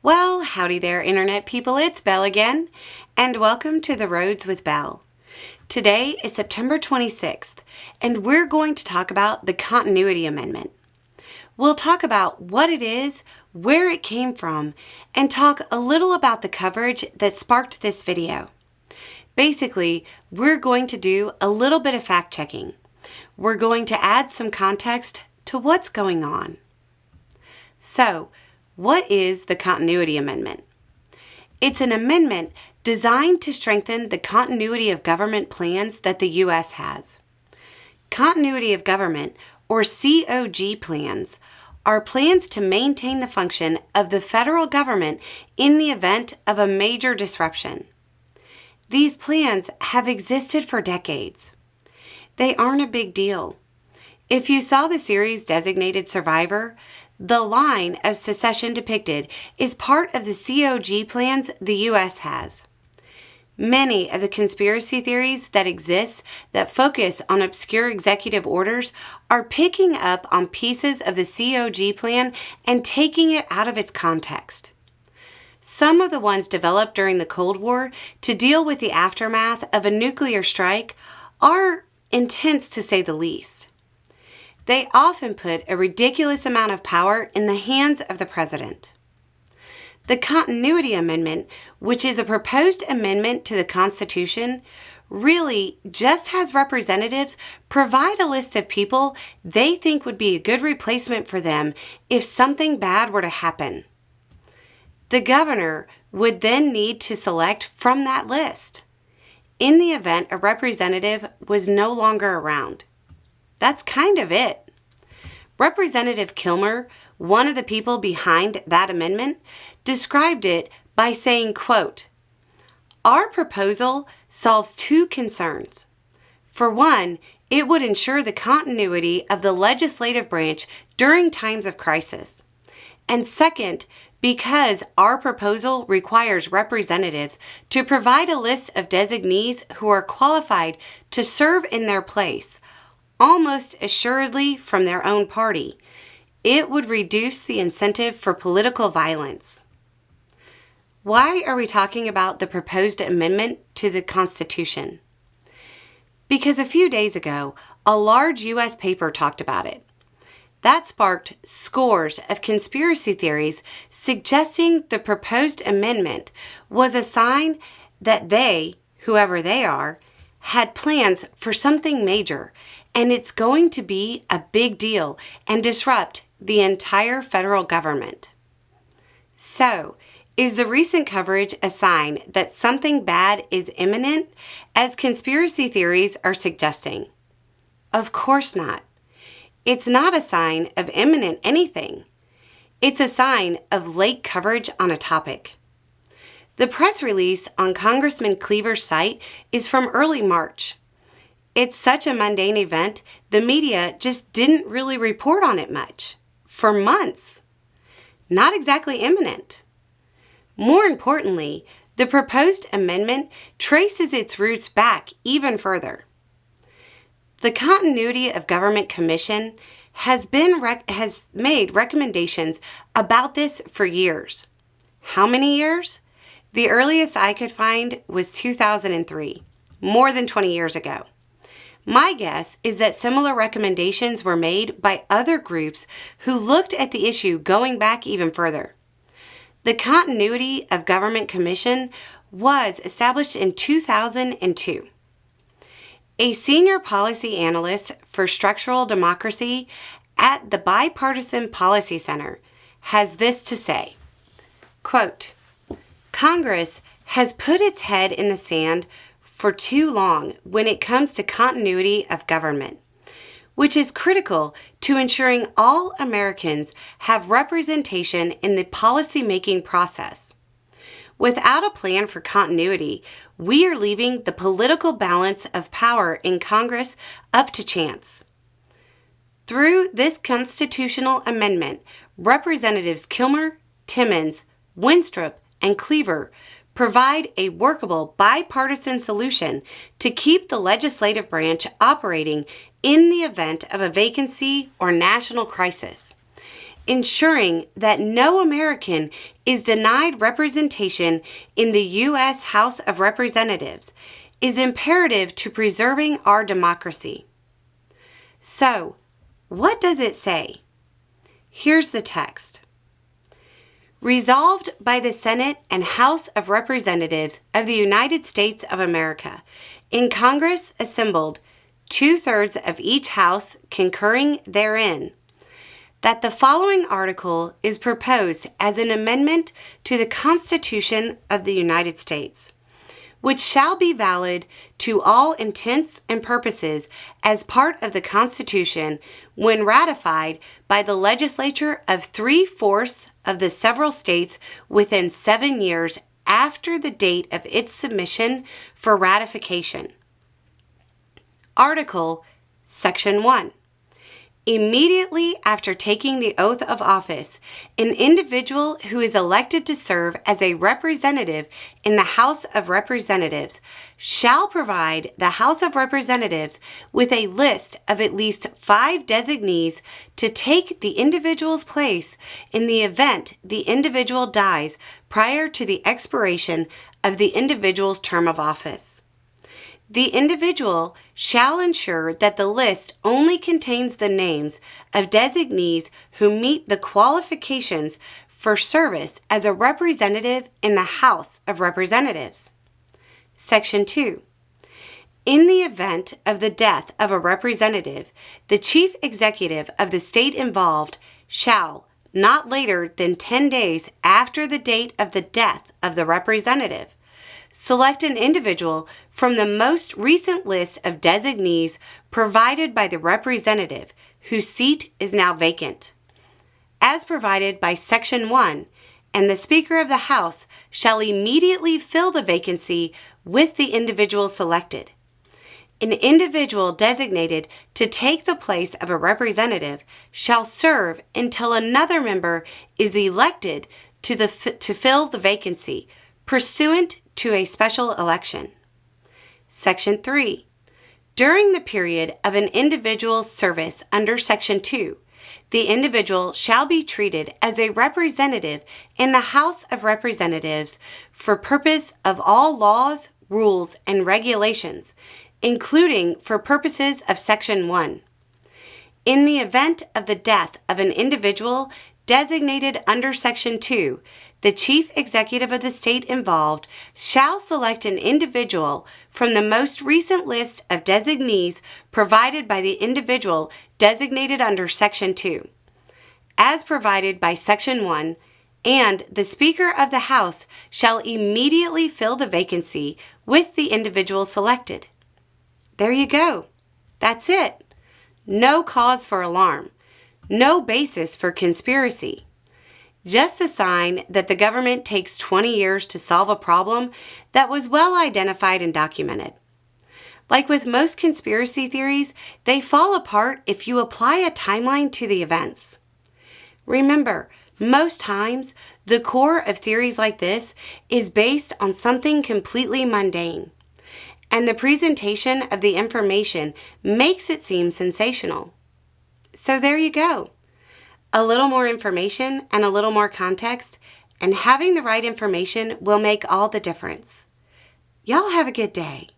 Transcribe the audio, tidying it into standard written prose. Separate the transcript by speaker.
Speaker 1: Well, howdy there, Internet people. It's Belle again, and welcome to The Roads with Belle. Today is September 26th, and we're going to talk about the Continuity Amendment. We'll talk about what it is, where it came from, and talk a little about the coverage that sparked this video. Basically, we're going to do a little bit of fact-checking. We're going to add some context to what's going on. So, what is the Continuity Amendment? It's an amendment designed to strengthen the continuity of government plans that the U.S. has. Continuity of government, or COG plans, are plans to maintain the function of the federal government in the event of a major disruption. These plans have existed for decades. They aren't a big deal. If you saw the series Designated Survivor, the line of secession depicted is part of the COG plans the U.S. has. Many of the conspiracy theories that exist that focus on obscure executive orders are picking up on pieces of the COG plan and taking it out of its context. Some of the ones developed during the Cold War to deal with the aftermath of a nuclear strike are intense to say the least. They often put a ridiculous amount of power in the hands of the president. The Continuity Amendment, which is a proposed amendment to the Constitution, really just has representatives provide a list of people they think would be a good replacement for them if something bad were to happen. The governor would then need to select from that list in the event a representative was no longer around. That's kind of it. Representative Kilmer, one of the people behind that amendment, described it by saying, quote, "Our proposal solves two concerns. For one, it would ensure the continuity of the legislative branch during times of crisis. And second, because our proposal requires representatives to provide a list of designees who are qualified to serve in their place, almost assuredly from their own party, it would reduce the incentive for political violence." Why are we talking about the proposed amendment to the Constitution? Because a few days ago, a large U.S. paper talked about it. That sparked scores of conspiracy theories suggesting the proposed amendment was a sign that they, whoever they are, had plans for something major, and it's going to be a big deal and disrupt the entire federal government. So, is the recent coverage a sign that something bad is imminent, as conspiracy theories are suggesting? Of course not. It's not a sign of imminent anything. It's a sign of late coverage on a topic. The press release on Congressman Cleaver's site is from early March. It's such a mundane event, the media just didn't really report on it much. For months. Not exactly imminent. More importantly, the proposed amendment traces its roots back even further. The Continuity of Government Commission has made recommendations about this for years. How many years? The earliest I could find was 2003, more than 20 years ago. My guess is that similar recommendations were made by other groups who looked at the issue going back even further. The Continuity of Government Commission was established in 2002. A senior policy analyst for structural democracy at the Bipartisan Policy Center has this to say, quote, "Congress has put its head in the sand for too long when it comes to continuity of government, which is critical to ensuring all Americans have representation in the policy-making process. Without a plan for continuity, we are leaving the political balance of power in Congress up to chance. Through this constitutional amendment, Representatives Kilmer, Timmons, Winstrup, and Cleaver provide a workable bipartisan solution to keep the legislative branch operating in the event of a vacancy or national crisis. ensuring that no American is denied representation in the U.S. House of Representatives is imperative to preserving our democracy. So, what does it say? Here's the text. Resolved by the Senate and House of Representatives of the United States of America, in Congress assembled, 2/3 of each house concurring therein, that the following article is proposed as an amendment to the Constitution of the United States, which shall be valid to all intents and purposes as part of the Constitution when ratified by the legislature of 3/4 of the several states within 7 years after the date of its submission for ratification. Article, Section 1. Immediately after taking the oath of office, an individual who is elected to serve as a representative in the House of Representatives shall provide the House of Representatives with a list of at least 5 designees to take the individual's place in the event the individual dies prior to the expiration of the individual's term of office. The individual shall ensure that the list only contains the names of designees who meet the qualifications for service as a representative in the House of Representatives. Section 2. In the event of the death of a representative, the chief executive of the state involved shall, not later than 10 days after the date of the death of the representative, select an individual from the most recent list of designees provided by the representative whose seat is now vacant, as provided by Section 1, and the Speaker of the House shall immediately fill the vacancy with the individual selected. An individual designated to take the place of a representative shall serve until another member is elected to fill the vacancy, pursuant to a special election. Section 3. During the period of an individual's service under Section 2, the individual shall be treated as a representative in the House of Representatives for purpose of all laws, rules, and regulations, including for purposes of Section 1. In the event of the death of an individual designated under Section 2, the chief executive of the state involved shall select an individual from the most recent list of designees provided by the individual designated under Section 2, as provided by Section 1, and the Speaker of the House shall immediately fill the vacancy with the individual selected. There you go. That's it. No cause for alarm. No basis for conspiracy. Just a sign that the government takes 20 years to solve a problem that was well identified and documented. Like with most conspiracy theories, they fall apart if you apply a timeline to the events. Remember, most times, the core of theories like this is based on something completely mundane, and the presentation of the information makes it seem sensational. So there you go. A little more information and a little more context, and having the right information will make all the difference. Y'all have a good day.